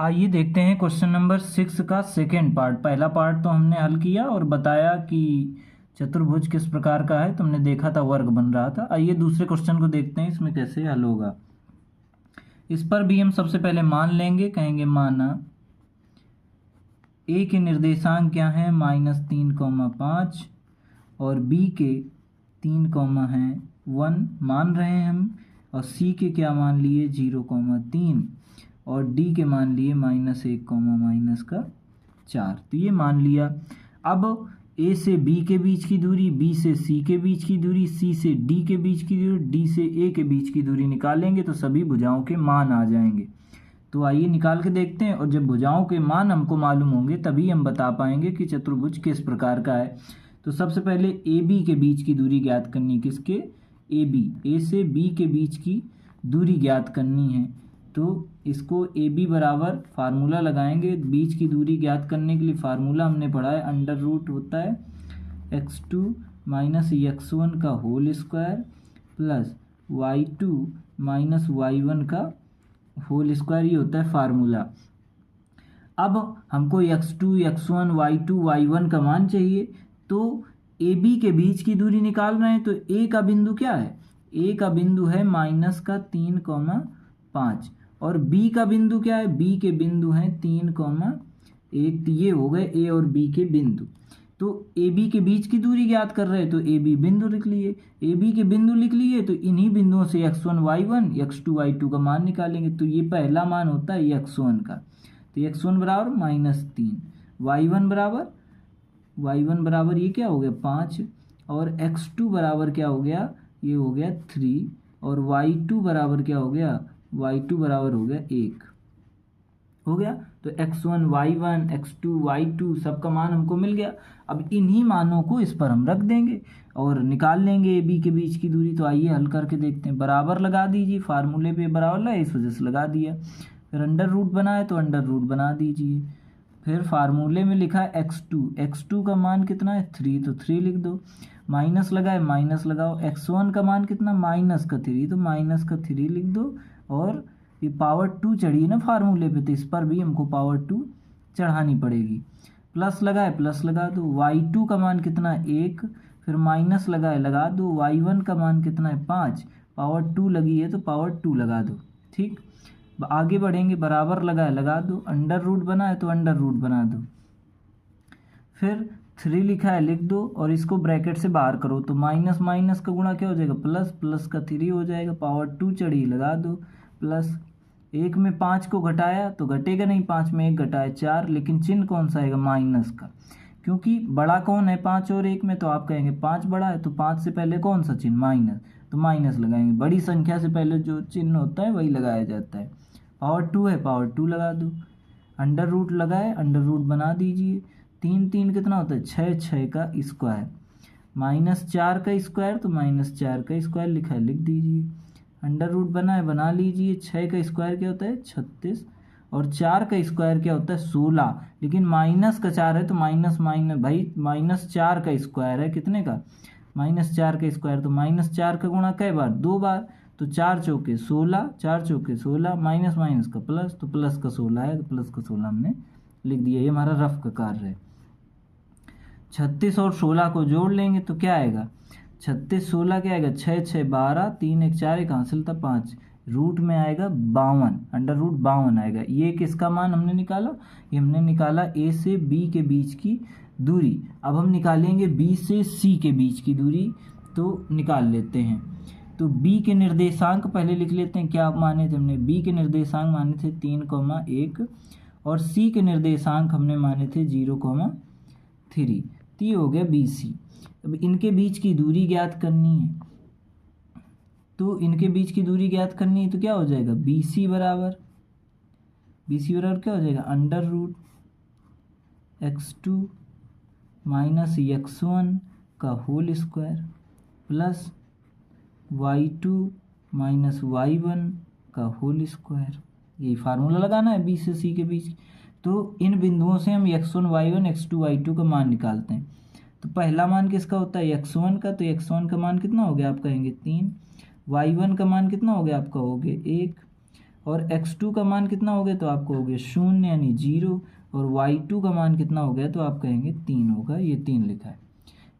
आइए देखते हैं क्वेश्चन नंबर 6 का सेकेंड पार्ट। पहला पार्ट तो हमने हल किया और बताया कि चतुर्भुज किस प्रकार का है, तुमने देखा था वर्ग बन रहा था। आइए दूसरे क्वेश्चन को देखते हैं इसमें कैसे हल होगा। इस पर भी हम सबसे पहले मान लेंगे, कहेंगे माना ए के निर्देशांक क्या हैं -3,5 और बी के 3,1 मान रहे हैं हम, और सी के क्या मान लिए 0,3 और डी के मान लिए -1,-4। तो ये मान लिया। अब ए से बी के बीच की दूरी, बी से सी के बीच की दूरी, सी से डी के बीच की दूरी, डी से ए के बीच की दूरी निकालेंगे तो सभी भुजाओं के मान आ जाएंगे। तो आइए निकाल के देखते हैं, और जब भुजाओं के मान हमको मालूम होंगे तभी हम बता पाएंगे कि चतुर्भुज किस प्रकार का है। तो सबसे पहले ए बी के बीच की दूरी ज्ञात करनी, किसके, ए बी, ए से बी के बीच की दूरी ज्ञात करनी है। तो इसको ए बी बराबर फार्मूला लगाएंगे, बीच की दूरी ज्ञात करने के लिए फार्मूला हमने पढ़ा है, अंडर रूट होता है x2 माइनस x1 का whole square plus y2 minus y1 का होल स्क्वायर, ये होता है फार्मूला। अब हमको x2 x1 y2 y1 का मान चाहिए, तो ए बी के बीच की दूरी निकाल रहे हैं। तो ए का बिंदु क्या है, ए का बिंदु है -3,5 और बी का बिंदु क्या है, बी के बिंदु हैं 3,1। तो ये हो गए ए और बी के बिंदु। तो ए बी के बीच की दूरी ज्ञात कर रहे हैं तो ए बी बिंदु लिख लिए, ए बी के बिंदु लिख लिए, तो इन्हीं बिंदुओं से x1 y1 x2 y2 का मान निकालेंगे। तो ये पहला मान होता है x1 का, तो x1 बराबर -3, y1 बराबर ये क्या हो गया 5, और x2 बराबर क्या हो गया, ये हो गया 3, और y2 बराबर क्या हो गया, y2 बराबर हो गया 1 हो गया। तो x1 y1 x2 y2 सबका मान हमको मिल गया। अब इन्हीं मानों को इस पर हम रख देंगे और निकाल लेंगे ए बी के बीच की दूरी। तो आइए हल करके देखते हैं। बराबर लगा दीजिए, फार्मूले पे बराबर लगा, इस वजह से लगा दिया। फिर अंडर रूट बना है तो अंडर रूट बना दीजिए। फिर फार्मूले में लिखा है x2 का मान कितना है 3, तो 3 लिख दो। माइनस लगा है, माइनस लगाओ। x1 का मान कितना -3, तो -3 लिख दो। और ये पावर 2 चढ़ी है ना फार्मूले पे, तो इस पर भी हमको पावर 2 चढ़ानी पड़ेगी। प्लस लगा है, प्लस लगा दो। y2 का मान कितना है 1, फिर माइनस लगा है, लगा दो। y1 का मान कितना है 5, पावर 2 लगी है तो पावर 2 लगा दो। ठीक, आगे बढ़ेंगे। बराबर लगा है, लगा दो। अंडर रूट बना है तो अंडर रूट बना दो। फिर 3 लिखा है, लिख दो, और इसको ब्रैकेट से बाहर करो तो माइनस माइनस का गुणा क्या हो जाएगा, प्लस, प्लस का 3 हो जाएगा। पावर 2 चढ़ी, लगा दो। प्लस 1 में 5 को घटाया तो घटेगा नहीं, 5 में 1 घटाया 4, लेकिन चिन्ह कौन सा आएगा, माइनस का, क्योंकि बड़ा कौन है 5 और 1 में, तो आप कहेंगे 5 बड़ा है, तो 5 से पहले कौन सा चिन्ह, माइनस, तो माइनस लगाएंगे। बड़ी संख्या से पहले जो चिन्ह होता है वही लगाया जाता है। पावर 2 है, पावर 2 लगा दो। अंडर रूट लगाए, अंडर रूट बना दीजिए। 3 3 कितना होता है 6, 6 का स्क्वायर, -4 का स्क्वायर, तो -4 का स्क्वायर लिखा है, लिख दीजिए। अंडर रूट बना है, बना लीजिए। 6 का स्क्वायर क्या होता है 36, और 4 का स्क्वायर क्या होता है 16, लेकिन माइनस का 4 है तो माइनस माइनस, भाई -4 का स्क्वायर है कितने का, -4 का स्क्वायर, तो -4 का गुणा कई बार, 2 बार, तो 4 चौके 16, 4 चौके 16, माइनस माइनस का प्लस, तो प्लस का 16 है, तो प्लस का 16 हमने लिख दिया। ये हमारा रफ का कार्य है। 36 और 16 को जोड़ लेंगे तो क्या आएगा, 36 16 क्या आएगा 6 6 12, 3 1 4, एक हासिल था 5, रूट में आएगा 52, अंडर रूट 52 आएगा। ये किसका मान हमने निकाला, ये हमने निकाला ए से बी के बीच की दूरी। अब हम निकालेंगे बी से सी के बीच की दूरी, तो निकाल लेते हैं। तो बी के निर्देशांक पहले लिख लेते हैं, क्या माने थे हमने, बी के निर्देशांक माने थे 3,1 और सी के निर्देशांक हमने माने थे 0,3, तो ये हो गया बी सी। अब इनके बीच की दूरी ज्ञात करनी है, तो इनके बीच की दूरी ज्ञात करनी है तो क्या हो जाएगा, बी सी बराबर क्या हो जाएगा, under root x2 minus x1 का whole square plus y2 minus y1 का होल स्क्वायर। यही फार्मूला लगाना है बी से सी के बीच। तो इन बिंदुओं से हम x1 y1 x2 y2 का मान निकालते हैं। तो पहला मान किसका होता है x1 का, तो x1 का मान कितना हो गया, आप कहेंगे 3, y1 का मान कितना हो गया आपका, हो गया 1, और x2 का मान कितना हो गया तो आप कहोगे 0 यानी 0, और y2 का मान कितना हो गया तो आप कहेंगे 3 होगा, ये 3 लिखा है।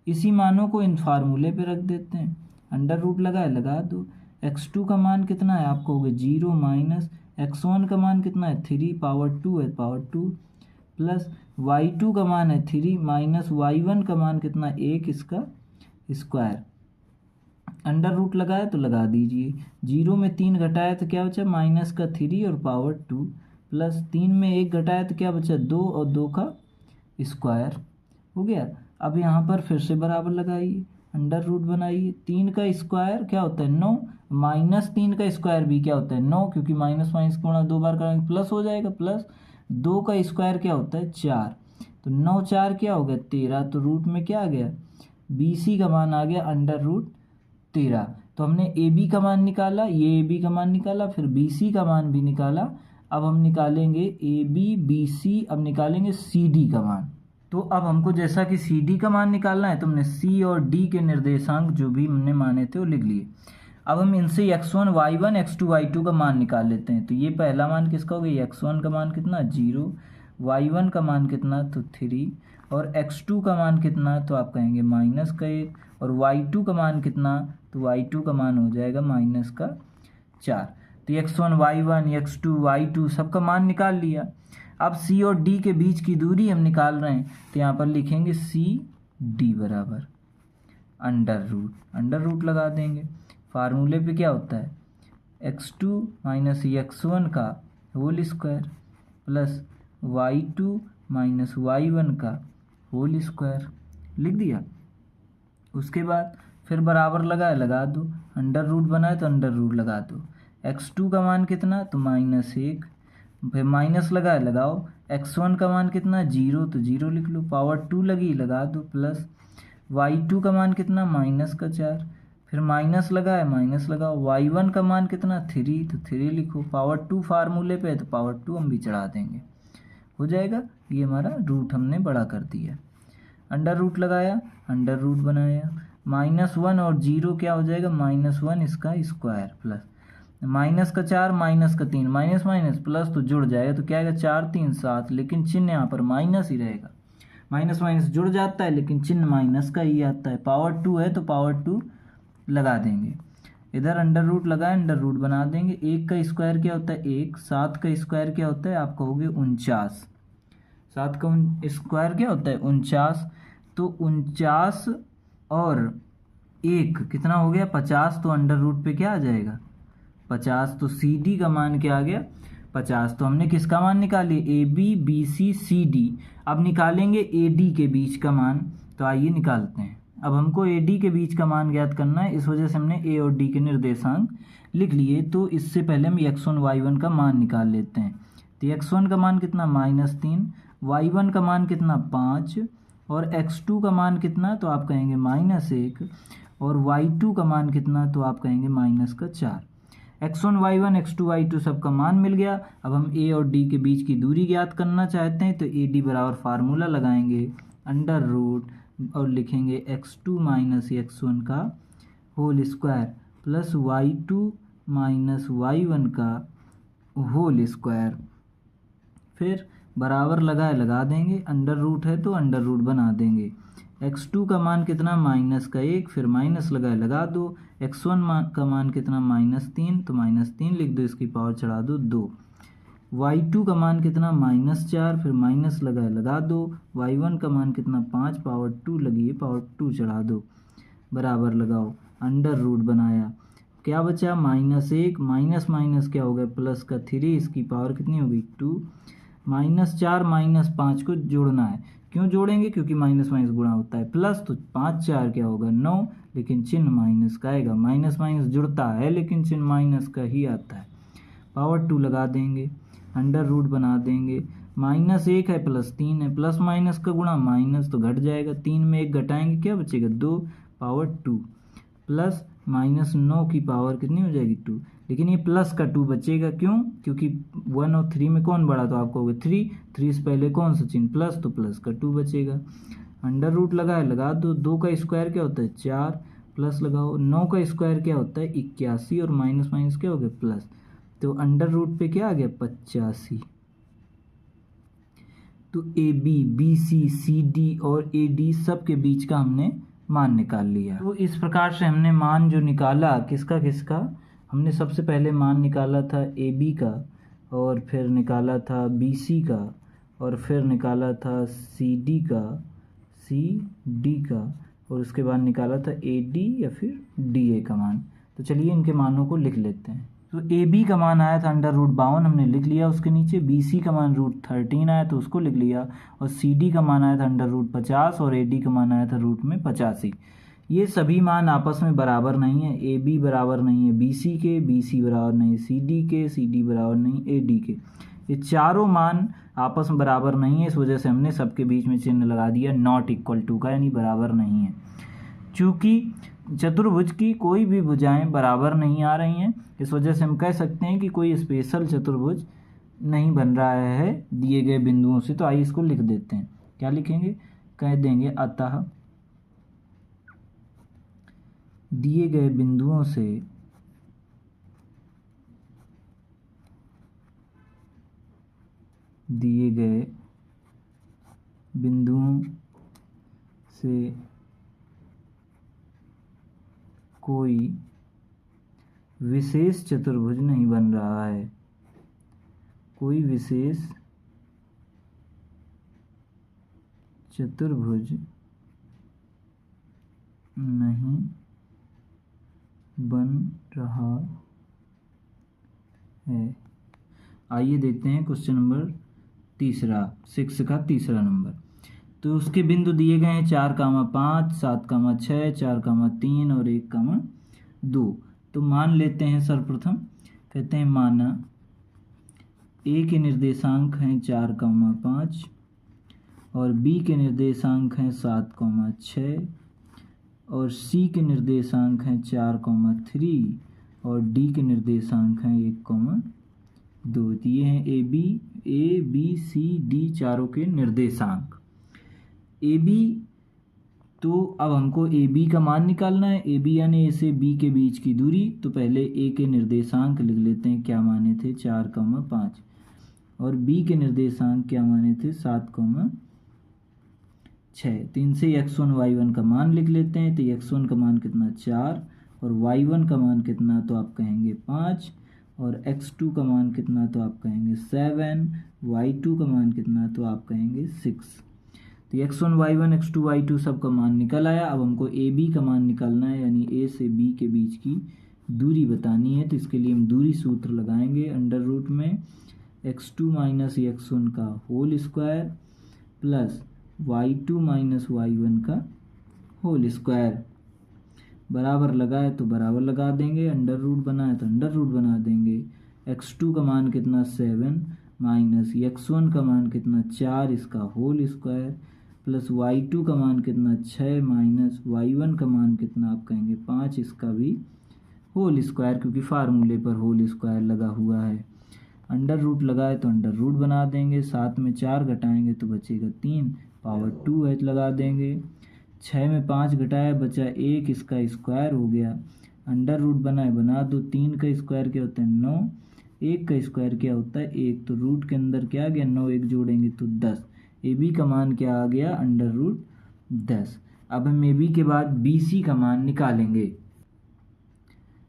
इसी मानों को इन फार्मूले पे रख देते हैं, अंडर रूट लगाए लगा दो। x2 का मान कितना है आप कहोगे 0 माइनस x1 का मान कितना है 3 पावर 2 है पावर 2, प्लस y2 का मान है 3 माइनस y1 का मान कितना 1 इसका स्क्वायर। अंडर रूट लगाया तो लगा दीजिए, 0 में 3 घटाया तो क्या बचा माइनस का 3 और पावर 2, प्लस 3 में 1 घटाया तो क्या बचा 2 और 2 का स्क्वायर हो गया। अब यहाँ पर फिर से बराबर लगाइए, अंडर रूट बनाइए, 3 का स्क्वायर क्या होता है 9, माइनस 3 का स्क्वायर भी क्या होता है 9, क्योंकि माइनस माइनस गुणा 2 बार करेंगे प्लस हो जाएगा, प्लस 2 का स्क्वायर क्या होता है 4, तो 9 4 क्या हो गया 13, तो रूट में क्या आ गया BC का मान आ गया अंडर रूट 13। तो हमने AB का मान निकाला, ये AB का मान निकाला, फिर BC का मान भी निकाला। अब हम निकालेंगे AB BC, अब निकालेंगे CD का मान। तो अब हमको जैसा कि CD का मान निकालना है तो हमने C और D के निर्देशांक जो भी हमने माने थे वो लिख लिए। अब हम इनसे x1 y1 x2 y2 का मान निकाल लेते हैं। तो ये पहला मान किसका हो गया, x1 का मान कितना 0, y1 का मान कितना तो 3, और x2 का मान कितना तो आप कहेंगे माइनस का 1, और y2 का मान कितना तो y2 का मान हो जाएगा माइनस का 4। तो x1 y1 x2 y2 सबका मान निकाल लिया। अब C और D के बीच की दूरी हम निकाल रहे हैं, तो यहाँ पर लिखेंगे CD बराबर अंडर रूट लगा देंगे। फार्मूले पे क्या होता है x2 माइनस x1 का whole square plus y2 minus y1 का होल स्क्वायर, लिख दिया। उसके बाद फिर बराबर लगा दो, अंडर रूट बनाए तो अंडर रूट लगा दो। x2 का मान कितना तो -1, फिर माइनस लगाओ, x1 का मान कितना 0 तो 0 लिख लो, पावर 2 लगा दो, प्लस y2 का मान कितना -4, फिर माइनस लगाओ, y1 का मान कितना 3 तो 3 लिखो, पावर 2 फार्मूले पे है तो पावर 2 हम भी चढ़ा देंगे, हो जाएगा। ये हमारा रूट हमने बड़ा कर दिया, अंडर रूट लगाया, अंडर रूट बनाया, -1 और 0 क्या हो जाएगा -1 इसका स्क्वायर, प्लस माइनस का 4 माइनस का 3 माइनस माइनस प्लस तो जुड़ जाएगा, तो क्या आएगा 4 3 7, लेकिन चिन्ह यहाँ पर माइनस ही रहेगा, माइनस माइनस जुड़ जाता है लेकिन चिन्ह माइनस का ही आता है। पावर 2 है तो पावर 2 लगा देंगे, इधर अंडर रूट लगाए अंडर रूट बना देंगे। 1 का स्क्वायर क्या होता है 1, 7 का स्क्वायर क्या होता है आप कहोगे 49, 7 का स्क्वायर क्या होता है 49, तो 49 और 1 कितना हो गया 50, तो अंडर रूट पे क्या आ जाएगा 50, तो CD का मान क्या आ गया 50। तो हमने किसका मान निकाली AB BC CD। अब निकालेंगे AD के बीच का मान, तो आइए निकालते हैं। अब हमको AD के बीच का मान ज्ञात करना है, इस वजह से हमने A और D के निर्देशांक लिख लिए। तो इससे पहले हम x1 y1 का मान निकाल लेते हैं। तो x1 का मान कितना -3, y1 का मान कितना 5, और x2 का मान कितना तो आप कहेंगे -1, और y2 का मान कितना तो आप कहेंगे -4। x1 y1 x2 y2 सबका मान मिल गया। अब हम A और D के बीच की दूरी ज्ञात करना चाहते हैं, तो AD बराबर फार्मूला लगाएंगे अंडर रूट और लिखेंगे x2 माइनस x1 का whole square plus y2 minus y1 का होल स्क्वायर, फिर बराबर लगा देंगे, अंडर रूट है तो अंडर रूट बना देंगे। x2 का मान कितना -1, फिर माइनस लगा दो, x1 का मान कितना -3 तो -3 लिख दो, इसकी पावर चढ़ा दो 2, y2 का मान कितना -4, फिर माइनस लगा दो, y1 का मान कितना 5 पावर 2 लगी, पावर 2 चढ़ा दो, बराबर लगाओ, अंडर रूट बनाया, क्या बचा -1, माइनस माइनस क्या हो गया प्लस का 3, इसकी पावर कितनी होगी 2, -4 -5 को जोड़ना है। क्यों जोड़ेंगे क्योंकि माइनस माइनस गुणा होता है, प्लस तो 5 4 क्या होगा 9, लेकिन चिन्ह माइनस का आएगा, माइनस माइनस जुड़ता है लेकिन चिन्ह माइनस का ही आता है। पावर 2 लगा देंगे, अंडर रूट बना देंगे, -1 है प्लस 3 है, प्लस माइनस का गुणा माइनस तो घट जाएगा, 3 में 1 घटाएंगे क्या बचेगा 2 पावर 2, प्लस -9 की पावर कितनी हो जाएगी 2, लेकिन ये प्लस का 2 बचेगा, क्यों क्योंकि 1 और 3 में कौन बड़ा, तो आपको होगा 3 से पहले कौन सा चिन्ह प्लस, तो प्लस का 2 बचेगा। अंडर रूट लगा दो, 2 का स्क्वायर क्या होता है 4, प्लस लगाओ, 9 का स्क्वायर क्या होता है 81, और माइनस माइनस क्या हो गया प्लस, तो अंडर रूट पे क्या आ गया 85। तो A B, B C, C D और ए डी सब के बीच का हमने मान निकाल लिया। तो इस प्रकार से हमने मान जो निकाला किसका किसका, हमने सबसे पहले मान निकाला था ए बी का, और फिर निकाला था बी सी का, और फिर निकाला था सी डी का, और उसके बाद निकाला था ए डी या फिर डी ए का मान। तो चलिए इनके मानों को लिख लेते हैं। तो ए बी का मान आया था अंडर रूट 52, हमने लिख लिया उसके नीचे। बी सी का मान रूट 13 आया तो उसको लिख लिया, और सी डी का मान आया था अंडर रूट 50, और ए डी का मान आया था रूट में 85। ये सभी मान आपस में बराबर नहीं है। ए बी बराबर नहीं है बी सी के, बी सी बराबर नहीं है सी डी के, सी डी बराबर नहीं ए डी के। ये चारों मान आपस में बराबर नहीं है, इस वजह से हमने सबके बीच में चिन्ह लगा दिया नॉट इक्वल टू का, यानी बराबर नहीं है। चूँकि चतुर्भुज की कोई भी भुजाएं बराबर नहीं आ रही हैं, इस वजह से हम कह सकते हैं कि कोई स्पेशल चतुर्भुज नहीं बन रहा है दिए गए बिंदुओं से। तो आइए इसको लिख देते हैं। क्या लिखेंगे, कह देंगे अतः दिए गए बिंदुओं से कोई विशेष चतुर्भुज नहीं बन रहा है, कोई विशेष चतुर्भुज नहीं बन रहा है। आइए देखते हैं क्वेश्चन नंबर 6 का तीसरा नंबर। तो उसके बिंदु दिए गए हैं 4,5, 7,6, 4,3 और 1,2। तो मान लेते हैं सर्वप्रथम, कहते हैं माना ए के निर्देशांक हैं 4,5 और बी के निर्देशांक हैं 7,6 और सी के निर्देशांक हैं 4,3 और डी के निर्देशांक हैं 1,2। तो ये हैं ए बी सी डी चारों के निर्देशांक। ए बी, तो अब हमको ए बी का मान निकालना है। ए बी यानी ए से बी के बीच की दूरी। तो पहले ए के निर्देशांक लिख लेते हैं, क्या माने थे 4,5 और बी के निर्देशांक क्या माने थे 7,6। तो इनसे x1 y1 का मान लिख लेते हैं। तो x1 का मान कितना 4 और y1 का मान कितना, तो आप कहेंगे 5 और x2 का मान कितना, तो आप कहेंगे 7, y2 का मान कितना, तो आप कहेंगे 6। तो x1 y1 x2 y2 सब का मान निकल आया। अब हमको ए बी का मान निकालना है, यानी ए से बी के बीच की दूरी बतानी है। तो इसके लिए हम दूरी सूत्र लगाएंगे अंडर रूट में x2 माइनस x1 का whole square plus y2 minus y1 का होल स्क्वायर। बराबर लगाए तो बराबर लगा देंगे, अंडर रूट बनाए तो अंडर रूट बना देंगे। x2 का मान कितना 7 माइनस x1 का मान कितना 4 इसका होल स्क्वायर प्लस y2 का मान कितना 6 माइनस y1 का मान कितना, आप कहेंगे 5 इसका भी होल स्क्वायर, क्योंकि फार्मूले पर होल स्क्वायर लगा हुआ है। अंडर रूट लगाए तो अंडर रूट बना देंगे, 7 में 4 घटाएंगे तो बचेगा 3, पावर 2 h लगा देंगे। 6 में 5 घटाया बचा 1, इसका स्क्वायर हो गया। अंडर रूट बनाए बना दो, 3 का स्क्वायर क्या होता है 9, 1 का स्क्वायर क्या होता है 1। तो रूट के अंदर क्या आ गया 9, 1 जोड़ेंगे तो 10। ए बी का मान क्या आ गया अंडर रूट 10। अब हम ए बी के बाद बी सी का मान निकालेंगे।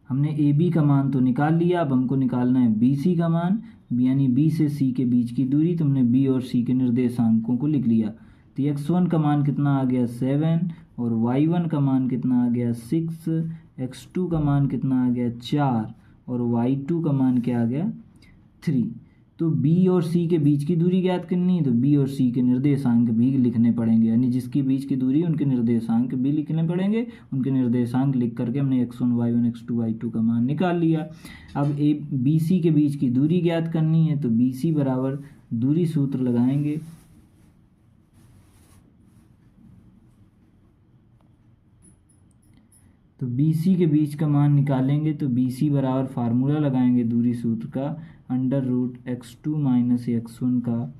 हमने ए बी का मान तो निकाल लिया, अब हमको निकालना है बी सी का मान, यानी बी से सी के बीच की दूरी। तो हमने बी और सी के निर्देशांकों को लिख लिया। तो x1 का मान कितना आ गया 7 और y1 का मान कितना आ गया 6, x2 का मान कितना आ गया 4 और y2 का मान क्या आ गया 3। तो b और c के बीच की दूरी ज्ञात करनी है, तो b और c के निर्देशांक भी लिखने पड़ेंगे, यानी जिसकी बीच की दूरी उनके निर्देशांक भी लिखने पड़ेंगे। उनके निर्देशांक लिख करके हमने x1 y1 x2 y2 का मान निकाल लिया। अब बी सी के बीच की दूरी ज्ञात करनी है, तो बी सी बराबर दूरी सूत्र लगाएंगे। तो बी सी के बीच का मान निकालेंगे, तो बी सी बराबर फार्मूला लगाएंगे दूरी सूत्र का, under root x2 minus x1 का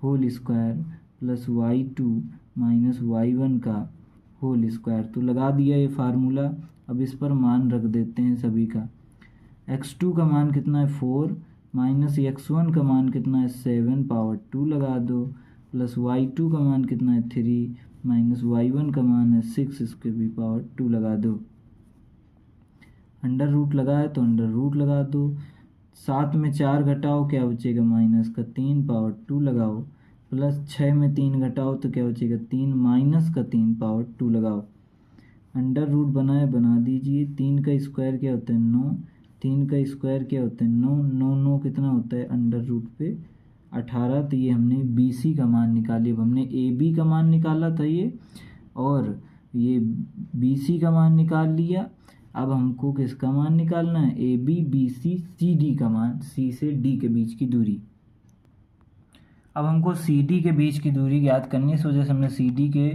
whole square plus y2 minus y1 का होल स्क्वायर। तो लगा दिया ये फार्मूला। अब इस पर मान रख देते हैं सभी का। x2 का मान कितना है 4 माइनस x1 का मान कितना है 7 पावर 2 लगा दो, प्लस y2 का मान कितना है 3 माइनस y1 का मान है 6, इसके भी पावर 2 लगा दो। अंडर रूट लगा है तो अंडर रूट लगा दो। 7 में 4 घटाओ क्या बचेगा माइनस का 3 पावर 2 लगाओ, प्लस 6 में 3 घटाओ तो क्या बचेगा 3 माइनस का 3 पावर 2 लगाओ। अंडर रूट बना दीजिए। 3 का स्क्वायर क्या होता है 9, 3 का स्क्वायर क्या होता है 9, 9 9 कितना होता है अंडर रूट पे 18। तो ये हमने BC का मान निकाली। अब हमने AB का मान निकाला था ये, और ये BC का मान निकाल लिया। अब हमको किसका मान निकालना है AB BC CD का मान, C से D के बीच की दूरी। अब हमको CD के बीच की दूरी ज्ञात करनी है, इस वजह से हमने CD के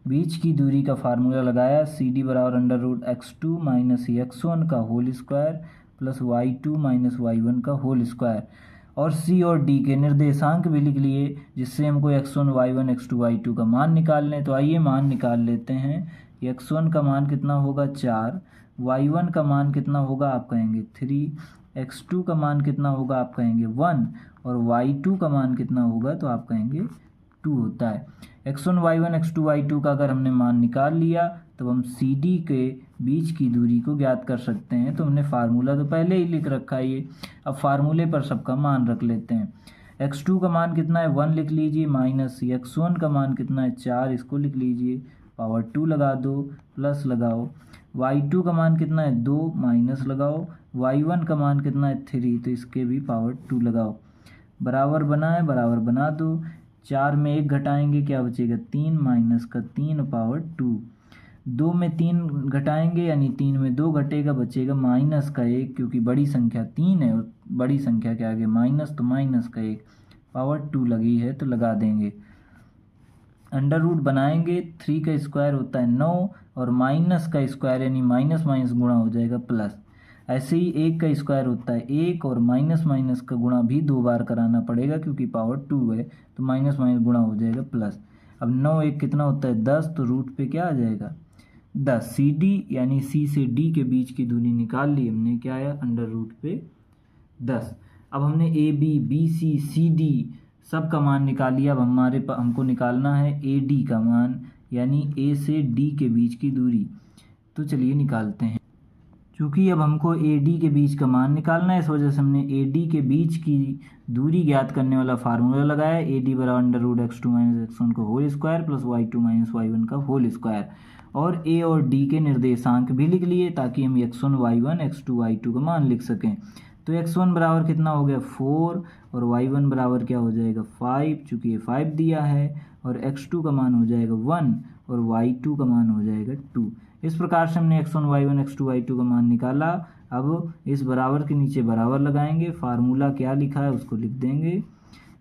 बीच की दूरी का फार्मूला लगाया। CD बराबर under root x2 minus x1 का whole square plus y2 minus y1 का होल स्क्वायर, और C और D के निर्देशांक भी लिख लिए, जिससे हमको x1 y1 x2 y2 का मान निकालना है। तो आइए मान निकाल लेते हैं। x1 का मान कितना होगा 4, y1 का मान कितना होगा आप कहेंगे 3, x2 का मान कितना होगा आप कहेंगे 1, और y2 का मान कितना होगा तो आप कहेंगे 2 होता है। x1 y1 x2 y2 का अगर हमने मान निकाल लिया तो हम CD के बीच की दूरी को ज्ञात कर सकते हैं। तो हमने फार्मूला तो पहले ही लिख रखा है ये, अब फार्मूले पर सबका मान रख लेते हैं। x2 का मान कितना है 1 लिख लीजिए, माइनस x1 का मान कितना है 4, इसको लिख लीजिए, पावर 2 लगा दो, प्लस लगाओ। y2 का मान कितना है 2, माइनस लगाओ। y1 का मान कितना है 3, तो इसके भी पावर 2 लगाओ। बराबर बना है, बराबर बना दो। 4 में 1 घटाएंगे क्या बचेगा 3, माइनस का 3 पावर 2। 2 में 3 घटाएंगे यानी 3 में 2 घटेगा, बचेगा माइनस का 1, क्योंकि बड़ी संख्या 3 है और बड़ी संख्या के आगे माइनस, तो माइनस का 1 पावर 2 लगी है तो लगा देंगे। अंडर रूट बनाएंगे, 3 का स्क्वायर होता है 9, और माइनस का स्क्वायर यानी माइनस माइनस गुणा हो जाएगा प्लस। ऐसे ही 1 का स्क्वायर होता है 1, और माइनस माइनस का गुणा भी 2 बार कराना पड़ेगा क्योंकि पावर 2 है, तो माइनस माइनस गुणा हो जाएगा प्लस। अब 9 1 कितना होता है 10, तो रूट पे क्या आ जाएगा 10। CD यानी C से D के बीच की दूरी निकाल ली हमने, क्या आया अंडर रूट पे 10। अब हमने AB BC CD सब का मान निकाल लिया। अब हमको निकालना है AD का मान, यानी A से D के बीच की दूरी। तो चलिए निकालते हैं। क्योंकि अब हमको AD के बीच का मान निकालना है, इस वजह से हमने AD के बीच की दूरी ज्ञात करने वाला फार्मूला लगाया। AD बराबर under root x2 minus x1 का whole square plus y2 minus y1 का होल स्क्वायर, और A और D के निर्देशांक भी लिख लिए ताकि हम x1 y1 x2 y2 का मान लिख सकें। तो x1 बराबर कितना हो गया 4, और y1 बराबर क्या हो जाएगा 5, चूँकि ये 5 दिया है, और x2 का मान हो जाएगा 1, और y2 का मान हो जाएगा 2। इस प्रकार से हमने x1 y1 x2 y2 का मान निकाला। अब इस बराबर के नीचे बराबर लगाएंगे, फार्मूला क्या लिखा है उसको लिख देंगे।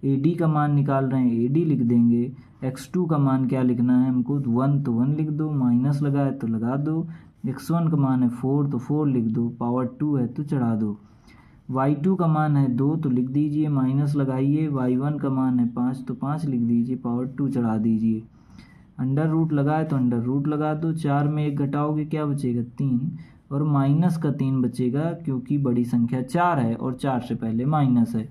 AD का मान निकाल रहे हैं, AD लिख देंगे। x2 का मान क्या लिखना है हमको 1, तो 1 लिख दो, माइनस लगा है तो लगा दो। x1 का मान है 4, तो 4 लिख दो, पावर 2 है तो चढ़ा दो। y2 का मान है 2, तो लिख दीजिए, माइनस लगाइए। y1 का मान है 5, तो 5 लिख दीजिए, पावर 2 चढ़ा दीजिए। अंडर रूट लगाए तो अंडर रूट लगा दो। 4 में 1 घटाओगे क्या बचेगा 3, और माइनस का 3 बचेगा क्योंकि बड़ी संख्या 4 है और 4 से पहले माइनस है,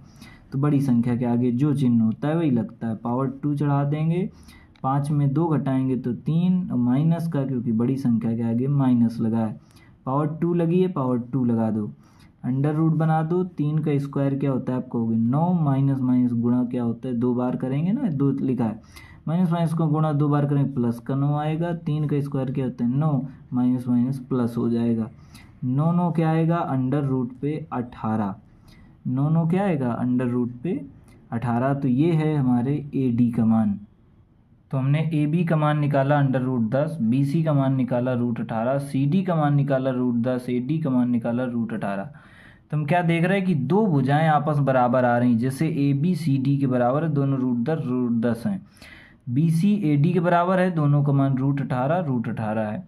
तो बड़ी संख्या के आगे जो चिन्ह होता है वही लगता है। पावर 2 चढ़ा देंगे। 5 में 2 घटाएंगे तो 3, और माइनस का क्योंकि बड़ी संख्या के आगे माइनस लगा है, पावर 2 लगी है, पावर 2 लगा दो। अंडर रूट बना दो। 3 का स्क्वायर क्या होता है आप कहोगे 9, माइनस माइनस गुणा क्या होता है 2 बार करेंगे ना, 2 लिखा है, माइनस माइनस को गुणा 2 बार करेंगे प्लस का 9 आएगा। 3 का स्क्वायर क्या होता है 9, माइनस माइनस प्लस हो जाएगा। 9 9 क्या आएगा अंडर रूट पे 18। 9 9 क्या आएगा अंडर रूट पे 18। तो ये है हमारे AD का मान। तो हमने AB का मान निकाला अंडर रूट 10, BC का मान निकाला रूट 18, CD का मान निकाला रूट 10, AD का मान निकाला रूट 18। तो हम क्या देख रहे हैं कि दो भुजाएं आपस बराबर आ रही, जैसे AB CD के बराबर है, दोनों रूट 10 हैं। BC AD के बराबर है, दोनों का मान रूट 18 है।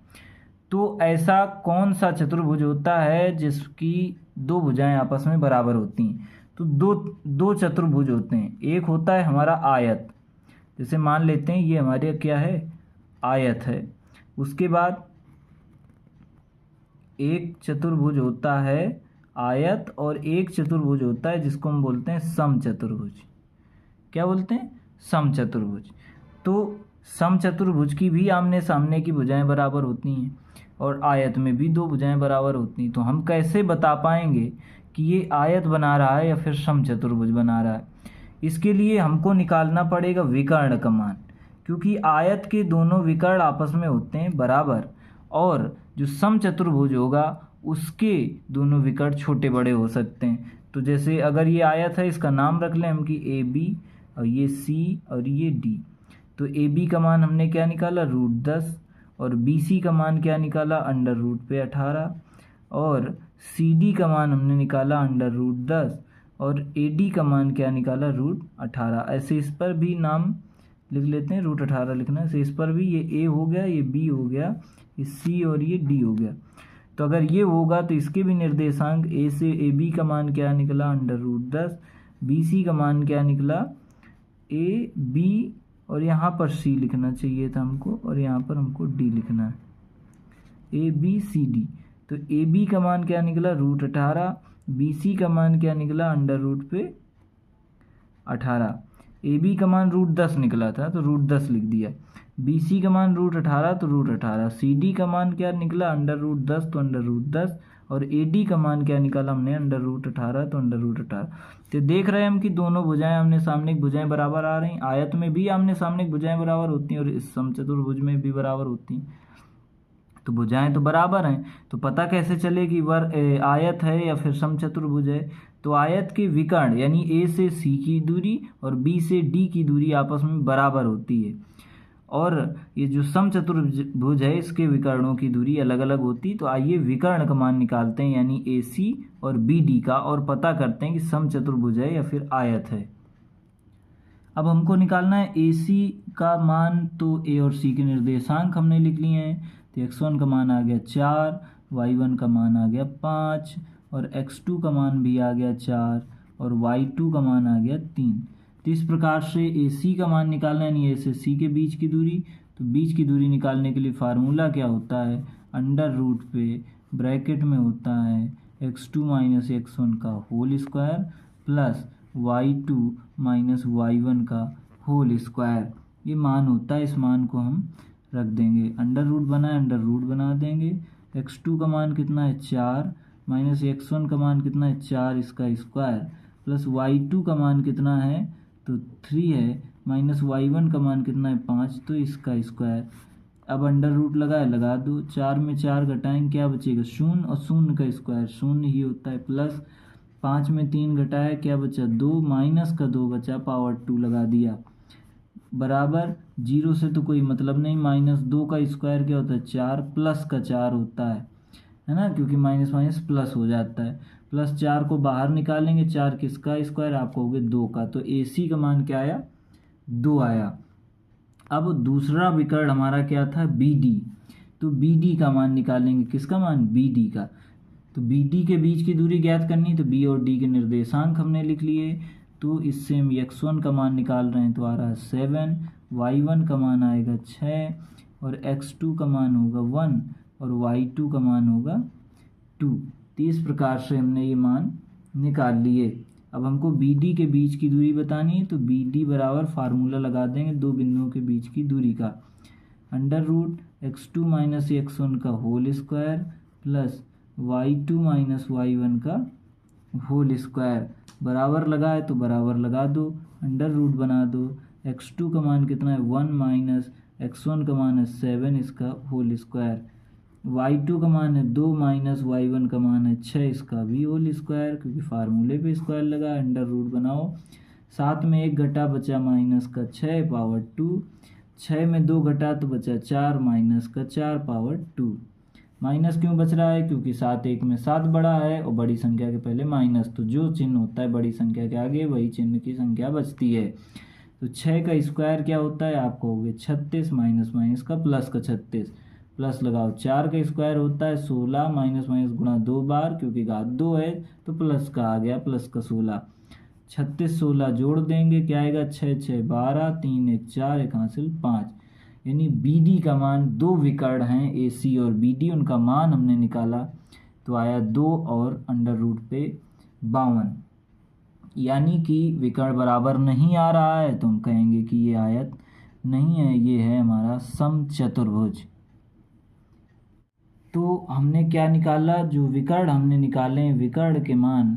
तो ऐसा कौन सा चतुर्भुज होता है जिसकी दो भुजाएं आपस में बराबर होती हैं? तो दो चतुर्भुज होते हैं। एक होता है हमारा आयत, जैसे मान लेते हैं ये हमारे क्या है आयत है। उसके बाद एक चतुर्भुज होता है आयत और एक चतुर्भुज होता है जिसको हम बोलते हैं समचतुर्भुज। क्या बोलते हैं? समचतुर्भुज। तो समचतुर्भुज की भी आमने सामने की भुजाएं बराबर होती हैं और आयत में भी दो भुजाएं बराबर होती हैं। तो हम कैसे बता पाएंगे कि ये आयत बना रहा है या फिर समचतुर्भुज बना रहा है? इसके लिए हमको निकालना पड़ेगा विकर्ण का मान, क्योंकि आयत के दोनों विकर्ण आपस में होते हैं बराबर और जो समचतुर्भुज होगा उसके दोनों विकर्ण छोटे बड़े हो सकते हैं। तो जैसे अगर ये आयत है, इसका नाम रख लें हम कि ए बी, और ये सी और ये डी। तो ए बी का मान हमने क्या निकाला? √10, और बी सी का मान क्या निकाला? √18, और सी डी का मान हमने निकाला √10, और ए डी का मान क्या निकाला? √18। ऐसे इस पर भी नाम लिख लेते हैं, √18 लिखना है। इस पर भी ये ए हो गया, ये बी हो गया, ये सी और ये डी हो गया। तो अगर ये होगा तो इसके भी निर्देशांक ए से ए बी का मान क्या निकला? √10, बी सी का मान क्या निकला? ए बी, और यहाँ पर सी लिखना चाहिए था हमको, और यहाँ पर हमको डी लिखना है, ए बी सी डी। तो ए बी का मान क्या निकला? √18, बी सी का मान क्या निकला? √18। ए बी का मान √10 निकला था तो √10 लिख दिया, बी सी का मान √18 तो √18, सी डी का मान क्या निकला? √10 तो √10, और ए डी का मान क्या निकाला हमने? √18 तो √18। तो देख रहे हैं हम कि दोनों भुजाएं आमने सामने की भुजाएं बराबर आ रही हैं। आयत में भी आमने सामने की भुजाएं बराबर होती हैं और इस समचतुर्भुज में भी बराबर होती हैं। तो भुजाएं तो बराबर हैं, तो पता कैसे चले कि आयत है या फिर समचतुर्भुज है? तो आयत के विकर्ण यानी ए से सी की दूरी और बी से डी की दूरी आपस में बराबर होती है, और ये जो समचतुर्भुज है इसके विकर्णों की दूरी अलग अलग होती। तो आइए विकर्ण का मान निकालते हैं, यानी ए सी और बी डी का, और पता करते हैं कि समचतुर्भुज है या फिर आयत है। अब हमको निकालना है ए सी का मान। तो ए और सी के निर्देशांक हमने लिख लिए हैं। तो x1 का मान आ गया 4, y1 का मान आ गया 5, और x2 का मान भी आ गया 4, और y2 का मान आ गया 3। तो इस प्रकार से ए सी का मान निकालना है, यानी ए से सी के बीच की दूरी। तो बीच की दूरी निकालने के लिए फार्मूला क्या होता है? अंडर रूट पे ब्रैकेट में होता है x2 - x1 का whole square plus y2 - y1 का होल स्क्वायर। ये मान होता है, इस मान को हम रख देंगे। अंडर रूट बना है, अंडर रूट बना देंगे। x2 का मान कितना है? 4, माइनस x1 का मान कितना है? 4, इसका स्क्वायर, प्लस y2 का मान कितना है? तो 3 है, माइनस y1 का मान कितना है? 5, तो इसका स्क्वायर। अब अंडर रूट लगा दो, 4 में 4 घटाएंगे क्या बचेगा? 0, और 0 का स्क्वायर 0 ही होता है, प्लस 5 में 3 घटाया क्या बचा? 2, माइनस का 2 बचा, पावर 2 लगा दिया, बराबर 0 से तो कोई मतलब नहीं। -2 का स्क्वायर क्या होता है? 4, प्लस का 4 होता है ना, क्योंकि माइनस माइनस प्लस हो जाता है। प्लस 4 को बाहर निकालेंगे, 4 किसका स्क्वायर? आप कहोगे 2 का। तो ए सी का मान क्या आया? 2 आया। अब दूसरा विकर्ण हमारा क्या था? B D. तो बी डी का मान निकालेंगे, किसका मान? बी डी का। तो बी डी के बीच की दूरी ज्ञात करनी, तो बी और डी के निर्देशांक हमने लिख लिए। तो इससे हम x1 का मान निकाल रहे हैं, तो आ रहा है 7, y1 का मान आएगा 6, और x2 का मान होगा 1, और y2 का मान होगा 2। तो इस प्रकार से हमने ये मान निकाल लिए। अब हमको बी डी के बीच की दूरी बतानी है, तो बी डी बराबर फार्मूला लगा देंगे दो बिंदुओं के बीच की दूरी का, अंडर रूट x2 - x1 का whole square plus y2 - y1 का होल स्क्वायर। बराबर लगा है तो बराबर लगा दो, अंडर रूट बना दो। x2 का मान कितना है? 1 माइनस x1 का मान है 7, इसका होल स्क्वायर। y2 का मान है 2 माइनस y1 का मान है 6, इसका भी होल स्क्वायर, क्योंकि फार्मूले पे स्क्वायर लगा। अंडर रूट बनाओ, 7 में 1 घटा बचा माइनस का 6 पावर 2, 6 में 2 घटा तो बचा 4 माइनस का 4 पावर 2। माइनस क्यों बच रहा है? क्योंकि 7 1 में 7 बड़ा है और बड़ी संख्या के पहले माइनस, तो जो चिन्ह होता है बड़ी संख्या के आगे वही चिन्ह की संख्या बचती है। तो 6 का स्क्वायर क्या होता है? आप कहोगे 36, माइनस माइनस का प्लस का 36, प्लस लगाओ। 4 का स्क्वायर होता है 16, माइनस माइनस गुणा 2 बार, क्योंकि घात 2 है तो प्लस का आ गया, प्लस का 16। 36 16 जोड़ देंगे, क्या आएगा? 6 6 12, 3 1 4, 1 हासिल 5। यानी बी डी का मान, दो विकर्ण हैं ए सी और बी डी, उनका मान हमने निकाला। तो तो आया 2 और अंडर रूट पे 52, यानी कि विकर्ण बराबर नहीं आ रहा है तो हम कहेंगे कि ये आयत नहीं है, ये है हमारा समचतुर्भुज। तो हमने क्या निकाला, जो विकर्ण हमने निकाले हैं विकर्ण के मान,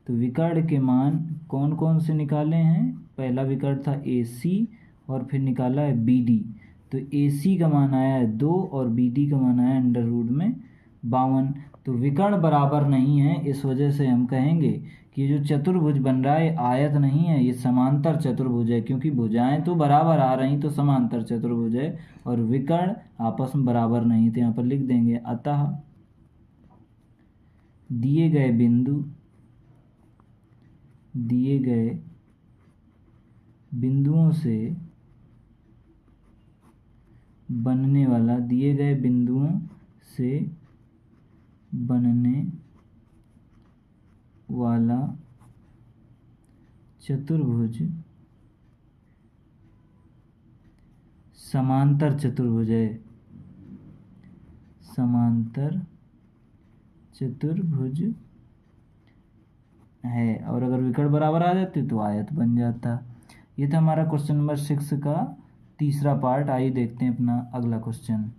तो विकर्ण के मान कौन कौन से निकाले हैं, पहला विकर्ण था AC और फिर निकाला है BD। तो AC का मान आया है 2 और BD का मान आया अंडर रूट में 52। तो विकर्ण बराबर नहीं है, इस वजह से हम कहेंगे कि जो चतुर्भुज बन रहा है आयत नहीं है, ये समांतर चतुर्भुज है, क्योंकि भुजाएं तो बराबर आ रही तो समांतर चतुर्भुज है, और विकर्ण आपस में बराबर नहीं। तो यहाँ पर लिख देंगे अतः दिए गए बिंदुओं से बनने वाला, दिए गए बिंदुओं से बनने वाला चतुर्भुज समांतर चतुर्भुज है, समांतर चतुर्भुज है। और अगर विकर्ण बराबर आ जाते तो आयत बन जाता। ये था हमारा क्वेश्चन नंबर 6 का तीसरा पार्ट। आइए देखते हैं अपना अगला क्वेश्चन।